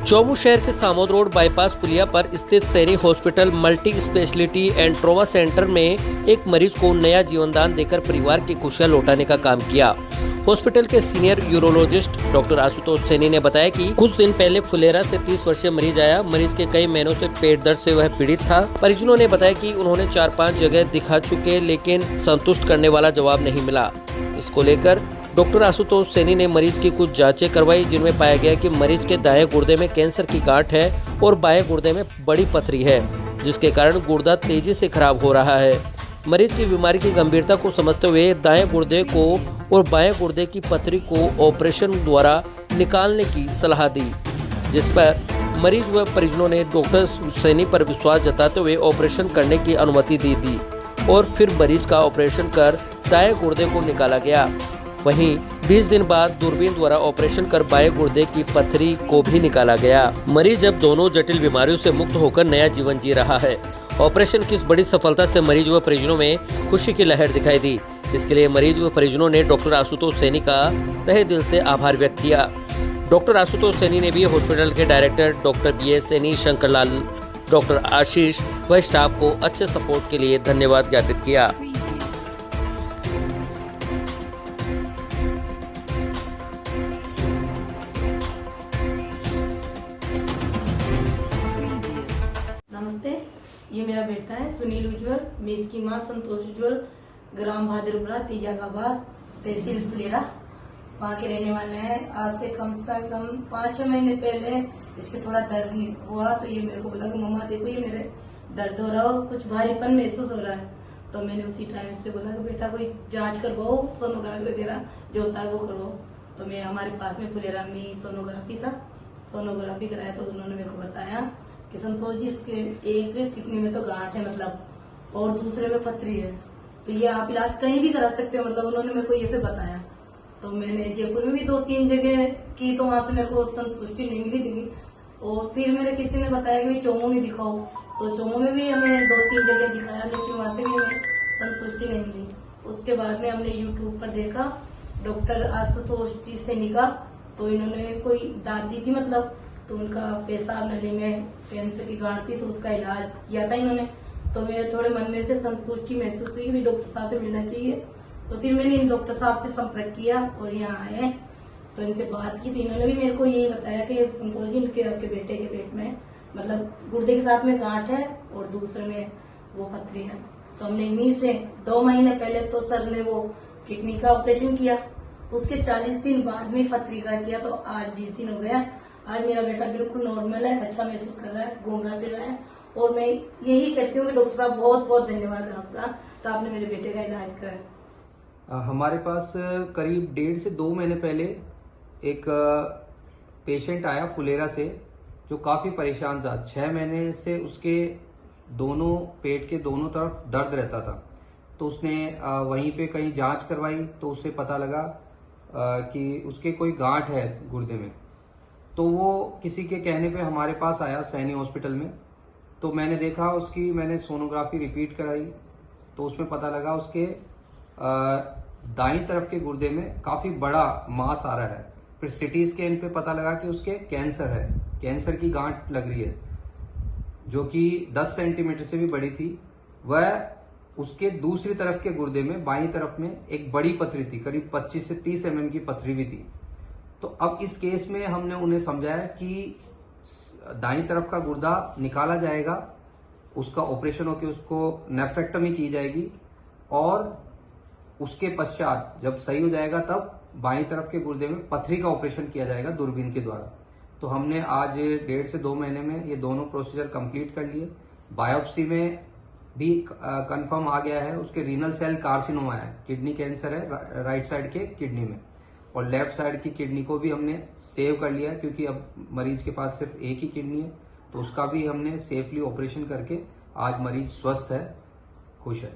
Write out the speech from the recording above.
चौमू शहर के Samode road bypass पुलिया पर स्थित Saini hospital multi speciality and trauma centre में एक मरीज को नया जीवनदान देकर परिवार की खुशियां लौटाने का काम किया। हॉस्पिटल के senior urologist doctor Ashutosh Saini ने बताया कि कुछ दिन पहले फुलेरा से 30 वर्षीय मरीज आया। मरीज के कई महीनों से पेट दर्द से वह पीड़ित था। परिजनों ने बताया कि उन्होंने 4-5 जगह दिखा चुके, लेकिन संतुष्ट करने वाला जवाब नहीं मिला। इसको लेकर डॉक्टर आशुतोष सैनी ने मरीज की कुछ जांचें करवाई, जिनमें पाया गया कि मरीज के दाएं गुर्दे में कैंसर की गांठ है और बाएं गुर्दे में बड़ी पथरी है, जिसके कारण गुर्दा तेजी से खराब हो रहा है। मरीज की बीमारी की गंभीरता को समझते हुए दाएं गुर्दे को और बाएं गुर्दे की पथरी को ऑपरेशन द्वारा निकालने की सलाह दी, जिस पर मरीज व परिजनों ने डॉक्टर सैनी पर विश्वास जताते हुए ऑपरेशन करने की अनुमति दी और फिर मरीज का ऑपरेशन कर दाएं गुर्दे को निकाला गया। वहीं 20 दिन बाद दूरबीन द्वारा ऑपरेशन कर बाएं गुर्दे की पथरी को भी निकाला गया। मरीज अब दोनों जटिल बीमारियों से मुक्त होकर नया जीवन जी रहा है। ऑपरेशन की इस बड़ी सफलता से मरीज व परिजनों में खुशी की लहर दिखाई दी। इसके लिए मरीज व परिजनों ने डॉक्टर आशुतोष सैनी का तहे दिल से आभार व्यक्त किया। डॉक्टर आशुतोष सैनी ने भी हॉस्पिटल के director doctor BS Saini, Shankarlal, doctor Ashish व स्टाफ को अच्छे सपोर्ट के लिए धन्यवाद ज्ञापित किया। नमस्ते, ये मेरा बेटा है सुनील उज्ज्वल। मैं इसकी माँ संतोष उज्ज्वल, ग्राम भादरपुरा, तीजागाबाद, तहसील फुलेरा, वहाँ के रहने वाले हैं। आज से कम 5-6 महीने पहले इसके थोड़ा दर्द हुआ, तो ये मेरे को बोला कि मम्मा देखो ये मेरे दर्द हो रहा है और कुछ भारीपन महसूस हो रहा है। तो मैंने उसी टाइम से बोला कि बेटा कोई जांच करवाओ, सोनोग्राफी वगैरह जो होता है वो करवाओ। तो मैं हमारे पास में फुलेरा में सोनोग्राफी था, सोनोग्राफी कराया तो उन्होंने मेरे को बताया कि संतोष जी इसके एक किडनी में तो गांठ है मतलब, और दूसरे में पथरी है, तो ये आप इलाज कहीं भी करा सकते हो मतलब। उन्होंने मेरे को ये से बताया। तो मैंने जयपुर में भी 2-3 जगह की, तो वहां से मेरे को संतुष्टि नहीं मिली थी। और फिर मेरे किसी ने बताया कि चौमू में दिखाओ, तो चौमू में भी हमें 2-3 जगह दिखाया, लेकिन वहां से भी हमें संतुष्टि नहीं मिली। उसके बाद में हमने यूट्यूब पर देखा डॉक्टर आशुतोष जी सैनी का, तो इन्होंने कोई दाद दी थी मतलब, तो उनका पेशाब नली में कैंसर की गांठ थी, तो उसका इलाज किया था इन्होंने। तो मेरे थोड़े मन में से संतुष्टि महसूस हुई कि डॉक्टर साहब से मिलना चाहिए। तो फिर मैंने इन डॉक्टर साहब से संपर्क किया और यहाँ आए, तो इनसे बात की, तो इन्होंने भी मेरे को यही बताया कि संतोष जी इनके आपके बेटे के पेट में मतलब गुर्दे के साथ में गांठ है और दूसरे में वो पथरी है। तो हमने इन्हीं से 2 महीने पहले तो सर ने वो किडनी का ऑपरेशन किया, उसके 40 दिन बाद में पथरी का किया, तो आज 20 दिन हो गया। आज मेरा बेटा बिल्कुल नॉर्मल है, अच्छा महसूस कर रहा है, घूम रहा फिर रहा है। और मैं यही कहती हूँ कि डॉक्टर साहब बहुत बहुत धन्यवाद आपका, तो आपने मेरे बेटे का इलाज कराया। हमारे पास करीब 1.5 से 2 महीने पहले एक पेशेंट आया फुलेरा से, जो काफी परेशान था। 6 महीने से उसके दोनों पेट के दोनों तरफ दर्द रहता था। तो उसने वहीं पे कहीं जांच करवाई, तो उससे पता लगा कि उसके कोई गांठ है गुर्दे में। तो वो किसी के कहने पे हमारे पास आया सैनी हॉस्पिटल में। तो मैंने देखा, मैंने सोनोग्राफी रिपीट कराई, तो उसमें पता लगा उसके दाईं तरफ के गुर्दे में काफी बड़ा मास आ रहा है। फिर सिटी स्कैन पे पता लगा कि उसके कैंसर है, कैंसर की गांठ लग रही है, जो कि 10 सेंटीमीटर से भी बड़ी थी। वह उसके दूसरी तरफ के गुर्दे में बाईं तरफ में एक बड़ी पथरी थी, करीब 25 से 30 mm की पथरी भी थी। तो अब इस केस में हमने उन्हें समझाया कि दाईं तरफ का गुर्दा निकाला जाएगा, उसका ऑपरेशन होकर उसको नेफ्रेक्टमी की जाएगी, और उसके पश्चात जब सही हो जाएगा तब बाईं तरफ के गुर्दे में पथरी का ऑपरेशन किया जाएगा दूरबीन के द्वारा। तो हमने आज 1.5 से 2 महीने में ये दोनों प्रोसीजर कंप्लीट कर लिए। बायोप्सी में भी कंफर्म आ गया है, उसके रीनल सेल कार्सिनोमा है, किडनी कैंसर है राइट साइड के किडनी में, और लेफ्ट साइड की किडनी को भी हमने सेव कर लिया, क्योंकि अब मरीज के पास सिर्फ एक ही किडनी है। तो उसका भी हमने सेफली ऑपरेशन करके आज मरीज स्वस्थ है, खुश है।